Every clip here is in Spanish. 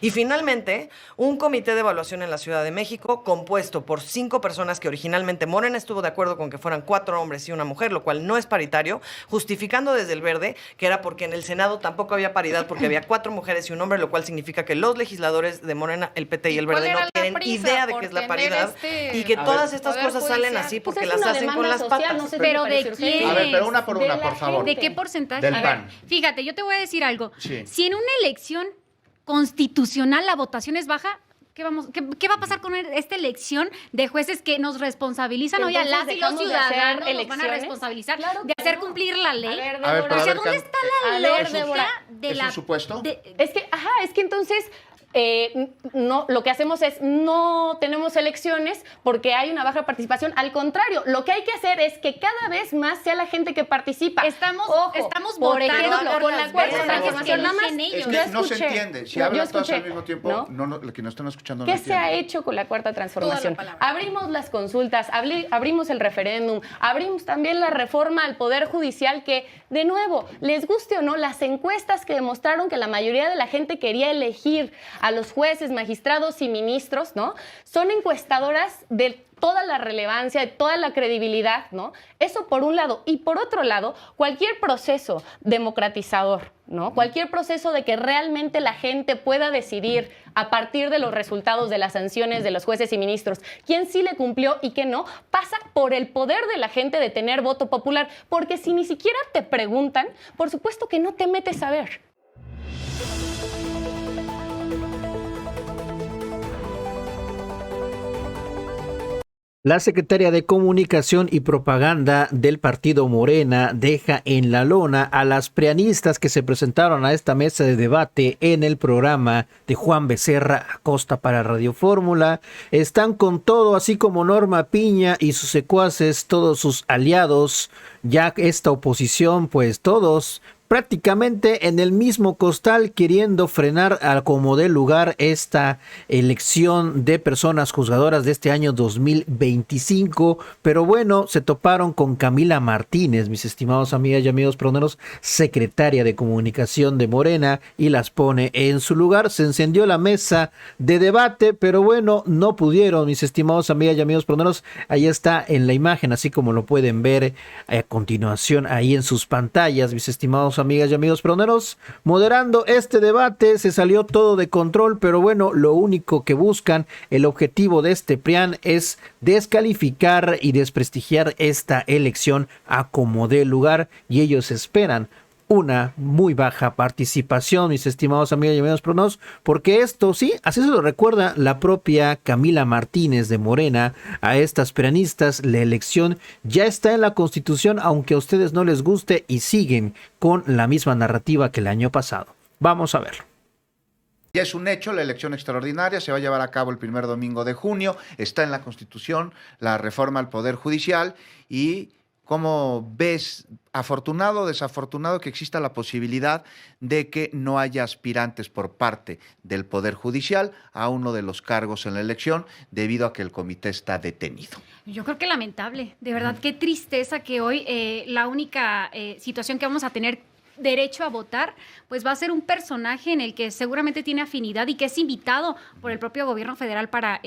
Y finalmente, un comité de evaluación en la Ciudad de México compuesto por 5 personas que originalmente Morena estuvo de acuerdo con que fueran 4 hombres y una mujer, lo cual no es paritario, justificando desde el Verde que era porque en el Senado tampoco había paridad porque había 4 mujeres y un hombre, lo cual significa que los legisladores de Morena, el PT y el Verde no tienen idea de qué es la paridad y que todas estas cosas salen así porque las hacen con las patas. No sé, pero ¿de quién? A ver, pero una por una, por favor. ¿De qué porcentaje? Del A PAN. ver, fíjate, yo te voy a decir algo. Sí. Si en una elección constitucional la votación es baja, ¿qué va a pasar con esta elección de jueces que nos responsabilizan hoy a las y los ciudadanos nos van a responsabilizar de hacer cumplir la ley? A ver, O sea, ¿dónde está la lógica de ¿Es la... un supuesto? Es que entonces no, lo que hacemos es no tenemos elecciones porque hay una baja participación. Al contrario, lo que hay que hacer es que cada vez más sea la gente que participa. Estamos por votando ejemplo, por con la las cuarta personas transformación, nada más. que eligen Es ellos. que no se entiende. Si hablan todos al mismo tiempo, ¿no? los que nos están escuchando no ¿Qué se entienden. ha hecho con la cuarta transformación? Toda la palabra. Abrimos las consultas, abrimos el referéndum, abrimos también la reforma al Poder Judicial que, de nuevo, les guste o no, las encuestas que demostraron que la mayoría de la gente quería elegir a los jueces, magistrados y ministros, ¿no? Son encuestadoras de toda la relevancia, de toda la credibilidad, ¿no? Eso por un lado. Y por otro lado, cualquier proceso democratizador, ¿no? Cualquier proceso de que realmente la gente pueda decidir a partir de los resultados de las sanciones de los jueces y ministros quién sí le cumplió y quién no, pasa por el poder de la gente de tener voto popular. Porque si ni siquiera te preguntan, por supuesto que no te metes a ver. La secretaria de Comunicación y Propaganda del partido Morena deja en la lona a las prianistas que se presentaron a esta mesa de debate en el programa de Juan Becerra Acosta para Radio Fórmula. Están con todo, así como Norma Piña y sus secuaces, todos sus aliados, ya esta oposición, pues todos prácticamente en el mismo costal, queriendo frenar a como dé lugar esta elección de personas juzgadoras de este año 2025. Pero bueno, se toparon con Camila Martínez, mis estimados amigas y amigos proneros, secretaria de Comunicación de Morena, y las pone en su lugar. Se encendió la mesa de debate, pero bueno, no pudieron, mis estimados amigas y amigos proneros. Ahí está en la imagen, así como lo pueden ver a continuación ahí en sus pantallas, mis estimados amigas y amigos proneros, moderando este debate. Se salió todo de control, pero bueno, lo único que buscan, el objetivo de este PRIAN es descalificar y desprestigiar esta elección a como dé lugar, y ellos esperan una muy baja participación, mis estimados amigos y amigos pronos, porque esto sí, así se lo recuerda la propia Camila Martínez de Morena a estas prianistas. La elección ya está en la Constitución, aunque a ustedes no les guste, y siguen con la misma narrativa que el año pasado. Vamos a verlo. Ya es un hecho, la elección extraordinaria se va a llevar a cabo el primer domingo de junio, está en la Constitución la reforma al Poder Judicial. Y ¿cómo ves, afortunado o desafortunado, que exista la posibilidad de que no haya aspirantes por parte del Poder Judicial a uno de los cargos en la elección debido a que el comité está detenido? Yo creo que lamentable, de verdad, qué tristeza que hoy la única situación que vamos a tener derecho a votar, pues va a ser un personaje en el que seguramente tiene afinidad y que es invitado por el propio gobierno federal para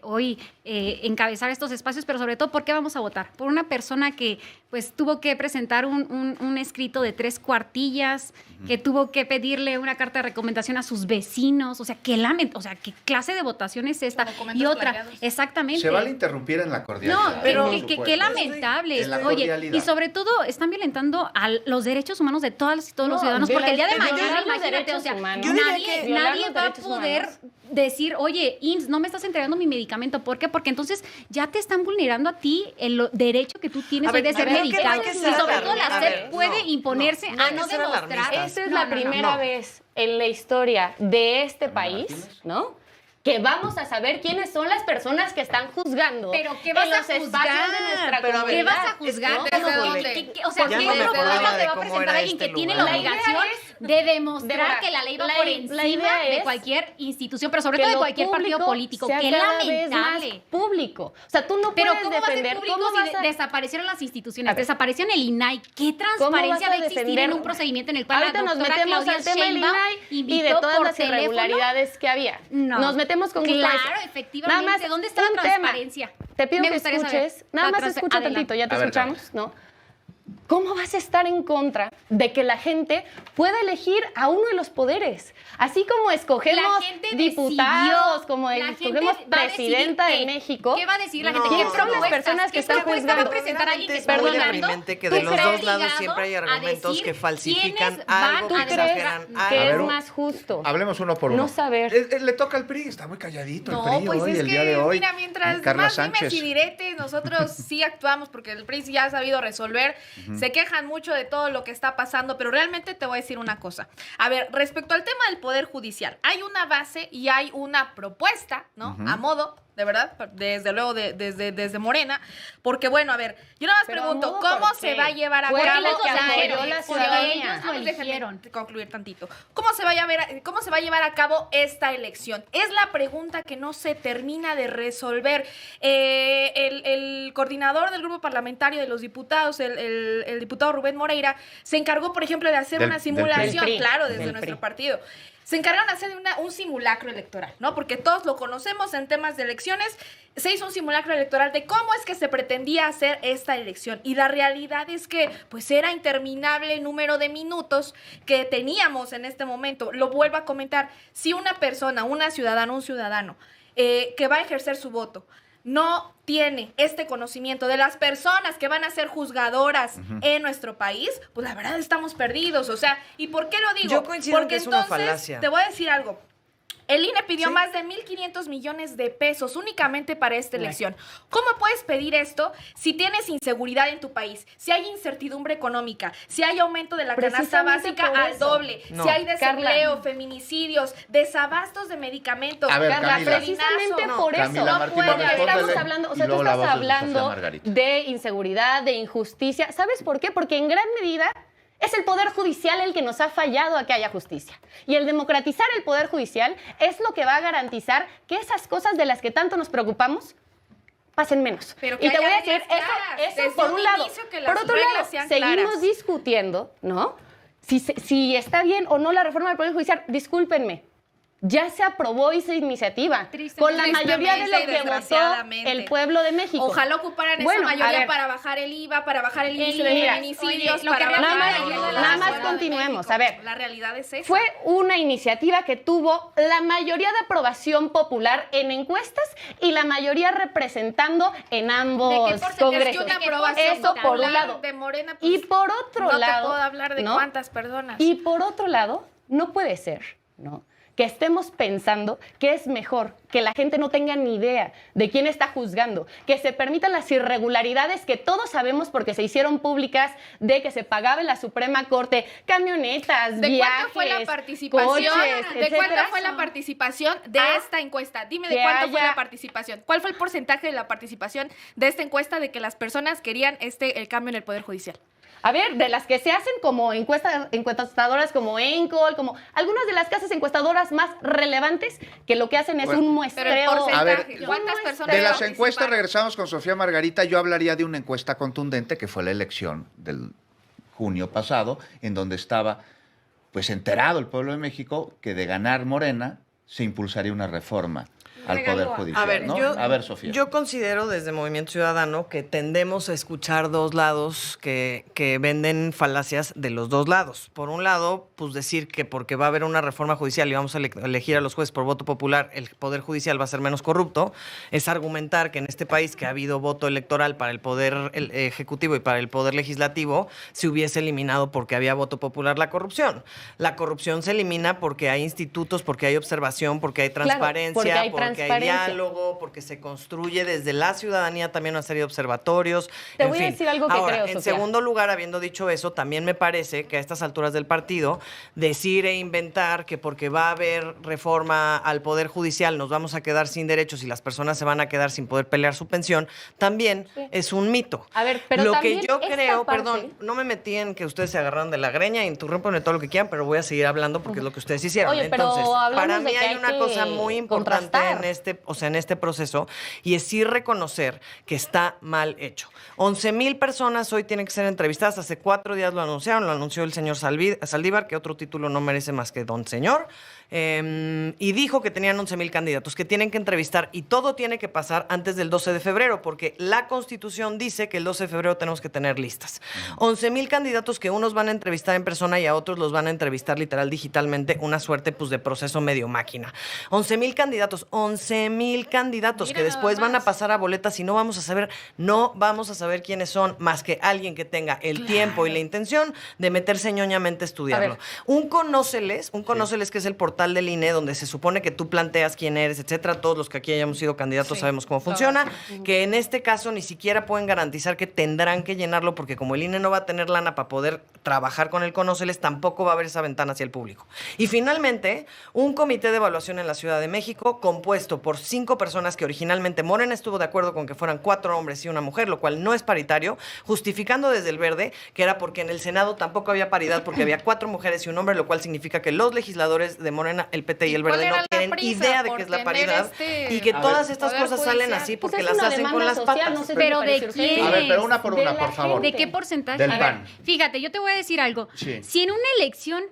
hoy encabezar estos espacios, pero sobre todo, ¿por qué vamos a votar? Por una persona que pues tuvo que presentar un escrito de 3 cuartillas, que tuvo que pedirle una carta de recomendación a sus vecinos, o sea, qué clase de votación es esta. Y otra, plagiados. Exactamente. Se vale interrumpir en la cordialidad. No, pero qué lamentable. En la Oye, cordialidad. y sobre todo están violentando a los derechos humanos de todas y todos los ciudadanos, porque el día de mañana, imagínate, o sea, nadie va a poder decir, oye, IMSS, no me estás entregando mi medicamento. ¿Por qué? Porque entonces ya te están vulnerando a ti el derecho que tú tienes de ser medicado. Y sobre todo la SEP puede imponerse a no demostrar. Esta es la primera vez en la historia de este país, ¿no?, que vamos a saber quiénes son las personas que están juzgando. Pero ¿qué vas en a los espacios juzgar? de nuestra Pero a ver, ¿Qué comunidad. vas a juzgar? ¿no? ¿Desde ¿Cómo dónde? le- O sea, Ya ¿qué no me otro acordaba programa de te va a cómo presentar era alguien que este tiene lugar. la La idea obligación es- de demostrar Débora, que la ley va la- por la encima idea de es cualquier institución, pero sobre que todo de lo cualquier partido público político? sea ¡Qué cada vez más lamentable! público. O sea, tú no Pero puedes ¿cómo va a ser defender público cómo si vas a... desaparecieron las instituciones? A ver. Desapareció el INAI. ¿Qué vas transparencia a va a existir defender? en un procedimiento en el cual Ahorita la nos doctora metemos Claudia al tema del Sheinbaum INAI y de invitó todas por las teléfono? irregularidades que había. No. Nos metemos con gusto a Claro, eso. efectivamente. Nada más ¿Dónde está la un tema. transparencia? Te pido Me que gustaría escuches. saber. Nada La más trans- escucha adelante. tantito, ya te A ver, escuchamos, ¿no? ¿Cómo vas a estar en contra de que la gente pueda elegir a uno de los poderes? Así como escogemos La gente diputados, decidió, como la gente escogemos va a decidir presidenta de qué. México. ¿Qué va a decir la No, gente? ¿Qué ¿quién son las propuestas? personas que ¿Qué están propuesta va a juzgando? presentar alguien que Es está muy juzgando? deprimente que ¿Tú de los crees dos lados obligado siempre hay a argumentos decir que falsifican quiénes van algo ¿Tú que a crees exageran que A es ver, más justo? Hablemos uno por uno. No saber. Le toca al PRI, está muy calladito el No, PRI pues hoy, es el que, día de hoy. mira, mientras Carla más Sánchez. dimes y diretes, nosotros sí actuamos porque el PRI ya ha sabido resolver. Se quejan mucho de todo lo que está pasando, pero realmente te voy a decir una cosa. A ver, respecto al tema del Poder Judicial, hay una base y hay una propuesta, ¿no? A modo, de verdad, desde luego desde Morena, porque bueno, a ver, yo nada más Pero, pregunto, ¿a modo ¿cómo por se qué? va a llevar a Fue cabo lo que la apoyó elección? la Porque ciudadanía. ellos lo Déjenme eligieron. concluir tantito. ¿Cómo se va a llevar a cabo esta elección? Es la pregunta que no se termina de resolver. El coordinador del grupo parlamentario de los diputados, el diputado Rubén Moreira, se encargó, por ejemplo, de hacer Del- una del simulación, PRI. claro, desde Del nuestro PRI. partido. Se encargaron de hacer un simulacro electoral, ¿no? Porque todos lo conocemos en temas de elecciones. Se hizo un simulacro electoral de cómo es que se pretendía hacer esta elección. Y la realidad es que, pues, era interminable el número de minutos que teníamos en este momento. Lo vuelvo a comentar. Si una persona, una ciudadana, un ciudadano, que va a ejercer su voto, no tiene este conocimiento de las personas que van a ser juzgadoras en nuestro país, pues la verdad estamos perdidos. O sea, ¿y por qué lo digo? Yo coincido en Porque que es una entonces, falacia. te voy a decir algo. El INE pidió Sí. más de 1,500 millones de pesos únicamente para esta elección. ¿Cómo puedes pedir esto si tienes inseguridad en tu país? Si hay incertidumbre económica, si hay aumento de la canasta Precisamente básica por al eso. doble, No. si hay desempleo, Carla. feminicidios, desabastos de medicamentos, A ver, Carla, Camila. precisamente no. por eso. Camila Martín, puede, responde, Estamos le- hablando, o y sea, tú luego la estás voz de Sofía hablando Margarita. de inseguridad, de injusticia. ¿Sabes por qué? Porque en gran medida es el Poder Judicial el que nos ha fallado a que haya justicia. Y el democratizar el Poder Judicial es lo que va a garantizar que esas cosas de las que tanto nos preocupamos pasen menos. Pero que y te voy haya a decir, reglas claras, eso desde por un un lado. inicio que Por las otro reglas lado, sean seguimos claras. discutiendo, ¿no? Si está bien o no la reforma del Poder Judicial, discúlpenme. Ya se aprobó esa iniciativa con la mayoría de lo que votó Desgraciadamente. el pueblo de México. Ojalá ocuparan Bueno, esa a mayoría ver. para bajar el IVA, para bajar el índice de mira, feminicidios, oye, lo para que bajar nada más- el IVA de la nada más Ciudad de continuemos. México. A ver. La realidad es esa. Fue una iniciativa que tuvo la mayoría de aprobación popular en encuestas y la mayoría representando en ambos ¿De qué porcentaje? congresos. Es que una ¿De qué aprobación Eso por un popular lado. de Morena, pues, Y por otro no lado, te puedo hablar de ¿no? cuántas personas. Y por otro lado, no puede ser, ¿no?, que estemos pensando que es mejor que la gente no tenga ni idea de quién está juzgando, que se permitan las irregularidades que todos sabemos porque se hicieron públicas, de que se pagaba en la Suprema Corte camionetas, ¿De viajes, cuánto fue la participación? coches, ¿De cuánto etcétera? fue la participación de Ah, esta encuesta? Dime de que cuánto fue haya- la participación. ¿Cuál fue el porcentaje de la participación de esta encuesta de que las personas querían el cambio en el Poder Judicial? A ver, de las que se hacen como encuestadoras como Encol, como algunas de las casas encuestadoras más relevantes que lo que hacen es Bueno, un Pero el muestreo. porcentaje, A ver, ¿cuántas personas De las participaron? encuestas regresamos con Sofía Margarita. Yo hablaría de una encuesta contundente que fue la elección del junio pasado, en donde estaba pues enterado el pueblo de México que de ganar Morena se impulsaría una reforma al Poder Judicial. A ver, ¿no? yo, A ver, Sofía. yo considero desde Movimiento Ciudadano que tendemos a escuchar dos lados que venden falacias de los dos lados. Por un lado, pues decir que porque va a haber una reforma judicial y vamos a elegir a los jueces por voto popular, el Poder Judicial va a ser menos corrupto, es argumentar que en este país que ha habido voto electoral para el Poder Ejecutivo y para el Poder Legislativo, se hubiese eliminado porque había voto popular la corrupción. La corrupción se elimina porque hay institutos, porque hay observación, porque hay Claro, transparencia, porque hay porque porque hay transparencia. diálogo, porque se construye desde la ciudadanía también una serie de observatorios. Te en voy a fin. decir algo que Ahora, creo, en Sofía. segundo lugar, habiendo dicho eso, también me parece que a estas alturas del partido, decir e inventar que porque va a haber reforma al Poder Judicial nos vamos a quedar sin derechos y las personas se van a quedar sin poder pelear su pensión, también es un mito. A ver, pero lo también que yo esta creo, parte- perdón, no me metí en que ustedes se agarraron de la greña, interrúmpanme todo lo que quieran, pero voy a seguir hablando porque es lo que ustedes hicieron. Oye, pero Entonces, hablamos para de mí que hay hay una que cosa muy importante contrastar. en este proceso, y es sí reconocer que está mal hecho. 11,000 personas hoy tienen que ser entrevistadas. Hace 4 días lo anunciaron, lo anunció el señor Saldívar, que otro título no merece más que don señor. Y dijo que tenían 11,000 candidatos que tienen que entrevistar, y todo tiene que pasar antes del 12 de febrero, porque la Constitución dice que el 12 de febrero tenemos que tener listas. 11,000 candidatos que unos van a entrevistar en persona y a otros los van a entrevistar literal digitalmente, una suerte pues de proceso medio máquina. 11,000 candidatos Mira que después nada van a más. pasar a boletas y no vamos a saber quiénes son, más que alguien que tenga el tiempo y la intención de meterse ñoñamente a estudiarlo. A ver. Un conóceles que es el portal del INE, donde se supone que tú planteas quién eres, etcétera. Todos los que aquí hayamos sido candidatos Sí, sabemos cómo todos. funciona, que en este caso ni siquiera pueden garantizar que tendrán que llenarlo, porque como el INE no va a tener lana para poder trabajar con el conóceles, tampoco va a haber esa ventana hacia el público. Y finalmente, un comité de evaluación en la Ciudad de México, compuesto por 5 personas que originalmente Morena estuvo de acuerdo con que fueran 4 hombres y una mujer, lo cual no es paritario, justificando desde el Verde que era porque en el Senado tampoco había paridad, porque había 4 mujeres y un hombre, lo cual significa que los legisladores de Morena, el PT y el ¿Cuál Verde era no la tienen prisa idea de por qué es la tener paridad, este y que A todas ver. estas poder cosas salen judicial? así Pues porque es las una hacen con demanda las social, patas. no sé si Pero te ¿de parece a ustedes. quién? A ver, pero una por De una, la por favor. ¿De gente. qué porcentaje? Del A ver, PAN. fíjate, yo te voy a decir algo. Sí. Si en una elección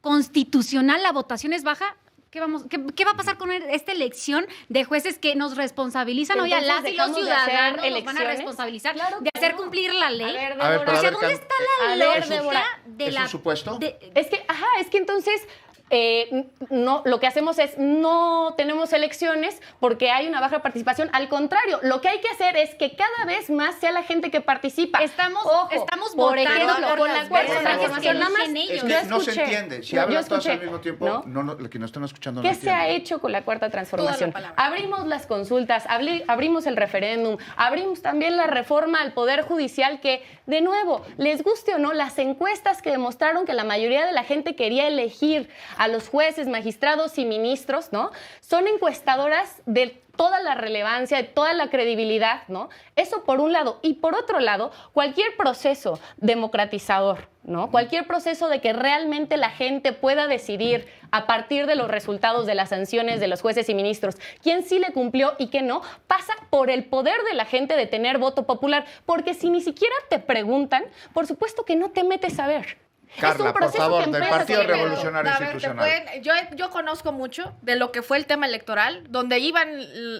constitucional la votación es baja, ¿qué va a pasar con esta elección de jueces que nos responsabilizan hoy a Entonces, las y los dejamos de hacer ciudadanos? Nos van a elecciones. responsabilizar Claro de que hacer no. cumplir la ley. A ver, A ver, pero Débora. a O sea, ver, ¿dónde está la a ver, lógica Débora, de ¿es la un supuesto? Es que entonces no, lo que hacemos es no tenemos elecciones porque hay una baja participación. Al contrario, lo que hay que hacer es que cada vez más sea la gente que participa. Estamos por votando ejemplo, por con las la cuarta personas transformación. que Nada más, eligen ellos. Es yo que no se escuché. entiende. Si No, yo hablan todos al escuché, mismo tiempo, ¿no? no, el que no están escuchando no ¿Qué se entiende. ha hecho con la cuarta transformación? Toda la palabra. Abrimos las consultas, abrimos el referéndum, abrimos también la reforma al Poder Judicial que, de nuevo, les guste o no, las encuestas que demostraron que la mayoría de la gente quería elegir a los jueces, magistrados y ministros, ¿no? Son encuestadoras de toda la relevancia, de toda la credibilidad, ¿no? Eso por un lado. Y por otro lado, cualquier proceso democratizador, ¿no? Cualquier proceso de que realmente la gente pueda decidir a partir de los resultados de las sanciones de los jueces y ministros quién sí le cumplió y quién no, pasa por el poder de la gente de tener voto popular. Porque si ni siquiera te preguntan, por supuesto que no te metes a ver. Carla, por favor, del Partido Sí, pero, Revolucionario a ver, Institucional. yo conozco mucho de lo que fue el tema electoral, donde iban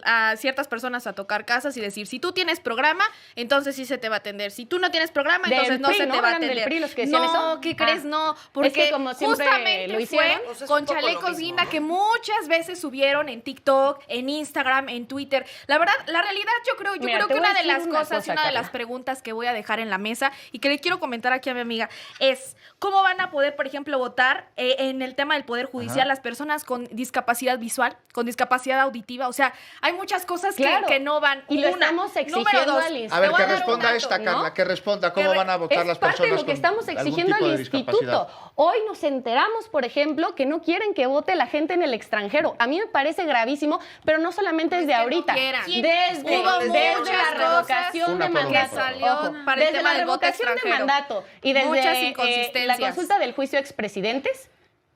a ciertas personas a tocar casas y decir, si tú tienes programa, entonces sí se te va a atender. Si tú no tienes programa, Del entonces no PRI, se ¿no? te va a ¿Eran del atender. PRI los que decían no, eso? ¿qué crees? Ah. No, porque Es que como siempre justamente lo hicieron. fue Pues es con un poco lo chalecos mismo, guinda ¿no? que muchas veces subieron en TikTok, en Instagram, en Twitter. La verdad, la realidad yo creo Mira, que te voy una a de decir las una cosas y cosa, una de las Carla. preguntas que voy a dejar en la mesa y que le quiero comentar aquí a mi amiga es cómo van a poder, por ejemplo, votar en el tema del Poder Judicial Ajá. las personas con discapacidad visual, con discapacidad auditiva. O sea, hay muchas cosas Claro. que no van. Y lo Una. estamos Número exigiendo dos, al A ver, te voy que a dar un responda dato, esta, ¿no? Carla, que responda cómo van a votar Es las parte personas de lo que con estamos algún exigiendo tipo al de discapacidad. instituto. Hoy nos enteramos, por ejemplo, que no quieren que vote la gente en el extranjero. A mí me parece gravísimo, pero no solamente desde que no ahorita. quieran. Desde, Hubo desde muchas la revocación Una de por una, mandato. por favor. Que salió para el desde tema la del voto revocación de extranjero. mandato y desde Muchas la inconsistencias. consulta del juicio a expresidentes.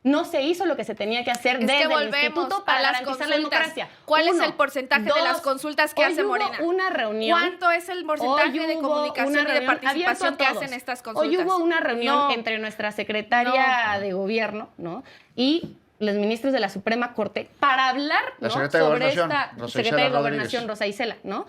No se hizo lo que se tenía que hacer Es desde que el volvemos instituto a para las garantizar la consultas. democracia. ¿Cuál es Uno. el porcentaje de las Dos, consultas que hoy hace hubo Morena? una reunión. ¿Cuánto es el porcentaje Hoy de hubo comunicación una y de reunión participación abierto que a todos. hacen estas consultas? Hoy hubo una reunión No. entre nuestra secretaria de gobierno, ¿no? Y los ministros de la Suprema Corte para hablar, La ¿no? secretaria de sobre Gobernación, esta Rosa secretaria de Isela Gobernación, Rodríguez. Rosa Isela, ¿no?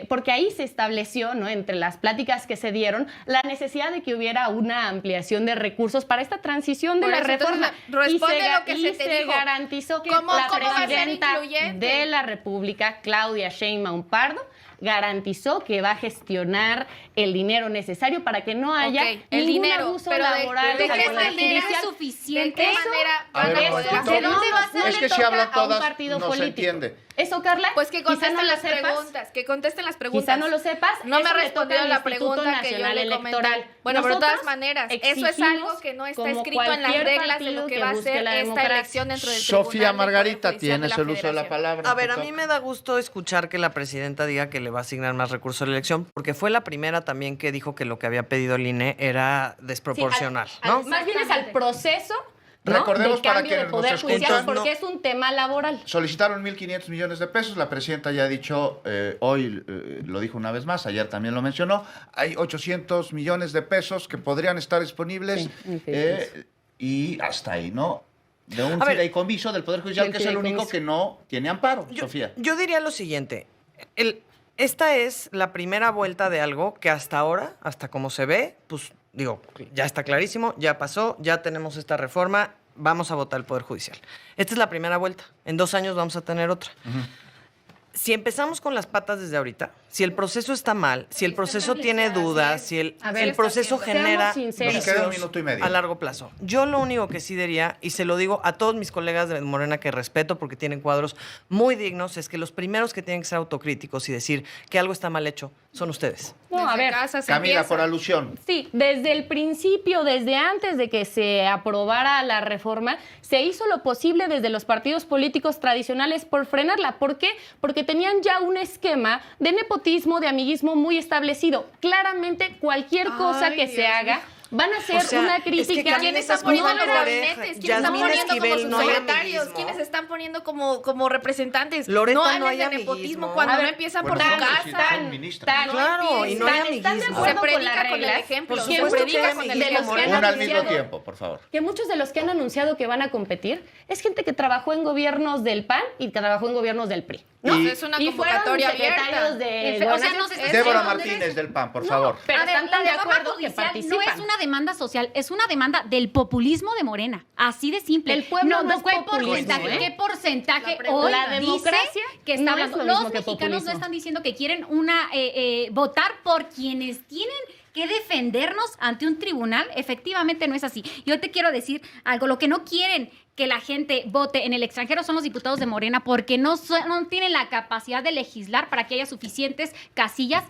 porque ahí se estableció, ¿no?, entre las pláticas que se dieron, la necesidad de que hubiera una ampliación de recursos para esta transición de Por la eso, entonces, reforma. responde lo que se te se dijo. garantizó que ¿Cómo la va a ser presidenta incluyente? de la República, Claudia Sheinbaum Pardo, garantizó que va a gestionar el dinero necesario para que no haya Ok, el ningún dinero, abuso pero laboral ¿de al qué Poder manera Judicial. suficiente? ¿De qué Eso- manera A van ver, a un poder momentito. hacer? ¿De dónde va a ser? Es Le que si toca hablan a todas, un partido no se político. entiende. Eso, Carla, Pues que quizá contesten no lo las sepas. preguntas, que contesten las preguntas. Quizá no lo sepas. No me eso ha le respondido toca al la Instituto pregunta que yo Nacional le comenté. Electoral. Bueno, pero de todas Nosotros maneras, eso es exigimos, algo que no está como escrito en las cualquier reglas de lo partido que que va a busque ser la esta democracia. elección dentro del Sofía Tribunal del Margarita, Poder Judicial de tienes la el uso de la Federación. palabra. A ver, te a mí toca. me da gusto escuchar que la presidenta diga que le va a asignar más recursos a la elección, porque fue la primera también que dijo que lo que había pedido el INE era desproporcional, ¿no? Más bien es al proceso, ¿no?, Recordemos de para cambio de quienes nos poder escuchan, judicial, no- porque es un tema laboral. Solicitaron 1.500 millones de pesos. La presidenta ya ha dicho, hoy lo dijo una vez más, ayer también lo mencionó, hay 800 millones de pesos que podrían estar disponibles Sí, en fideicomiso. y hasta ahí, ¿no? De un A ver, fideicomiso del Poder Judicial, del que es el único fideicomiso. que no tiene amparo, Sofía. Yo diría lo siguiente. Esta es la primera vuelta de algo que hasta ahora, hasta como se ve, pues digo, ya está clarísimo, ya pasó, ya tenemos esta reforma, vamos a votar el Poder Judicial. Esta es la primera vuelta. En 2 años vamos a tener otra. Si empezamos con las patas desde ahorita, si el proceso está mal, si el proceso tiene dudas, si el A ver, proceso seamos genera sinceros. Nos queda un vicios minuto y medio. a largo plazo. Yo lo único que sí diría, y se lo digo a todos mis colegas de Morena que respeto porque tienen cuadros muy dignos, es que los primeros que tienen que ser autocríticos y decir que algo está mal hecho son ustedes. No, a Desde ver, casa se Camila, empieza. por alusión. sí, desde el principio, desde antes de que se aprobara la reforma, se hizo lo posible desde los partidos políticos tradicionales por frenarla. ¿Por qué? Porque tenían ya un esquema de nepotismo, de amiguismo muy establecido. Claramente, cualquier cosa Ay, que Dios se haga mío. van a ser O sea, una es que crítica. Camila ¿Quién está está poniendo poniendo los oreja. gabinetes? ¿Quién está Yasmín poniendo como Esquivel, sus no hay secretarios? amiguismo. ¿Quiénes están poniendo como representantes? Loreta, no hablen hay de amiguismo. nepotismo cuando A no ver, empiezan bueno, por su son casa. son ministras. Claro, y no hay ¿Están de amiguismo. Se acuerdo con predica las con el reglas? ejemplo. Por Se supuesto que predica hay con el amiguismo, ejemplo. Morena. Una al mismo anunciado. tiempo, por favor. Que muchos de los que han anunciado que van a competir es gente que trabajó en gobiernos del PAN y que trabajó en gobiernos del PRI. ¿no? Y- Es una Y fueron convocatoria secretarios abierta. de O sea, no se está Débora haciendo Martínez del PAN, por No, favor. pero A ver, están tan la de reforma acuerdo que judicial participan. no es una demanda social, es una demanda del populismo de Morena. Así de simple. El pueblo no es ¿qué populismo, porcentaje, ¿eh? ¿qué porcentaje La pregunta. hoy La democracia dice que está no hablando? es lo mismo Los que mexicanos populismo. no están diciendo que quieren votar por quienes tienen que defendernos ante un tribunal. Efectivamente no es así. Yo te quiero decir algo, lo que no quieren que la gente vote en el extranjero son los diputados de Morena porque no tienen la capacidad de legislar para que haya suficientes casillas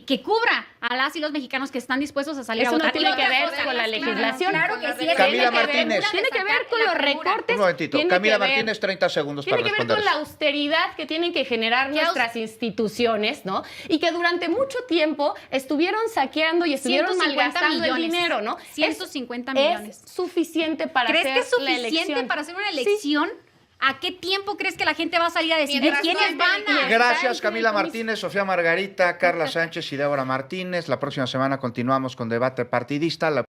que cubra a las y los mexicanos que están dispuestos a salir Eso a no votar. tiene Y que otra ver cosa, con la legislación. Claro que sí. Camila tiene que ver Martínez. con Tiene que ver con la los premura. recortes. Un momentito. Tiene Camila que ver- Martínez, 30 segundos Tiene para que ver responder. con la austeridad que tienen que generar nuestras instituciones, ¿no? Y que durante mucho tiempo estuvieron saqueando y estuvieron 150 malgastando el millones. dinero, ¿no? 150 millones. Es suficiente para ¿Crees hacer que es la suficiente elección. para hacer una Sí. elección? ¿A qué tiempo crees que la gente va a salir a decidir Mientras quiénes no hay van a...? Gracias, Camila Martínez, Sofía Margarita, Carla Sánchez y Débora Martínez. La próxima semana continuamos con debate partidista.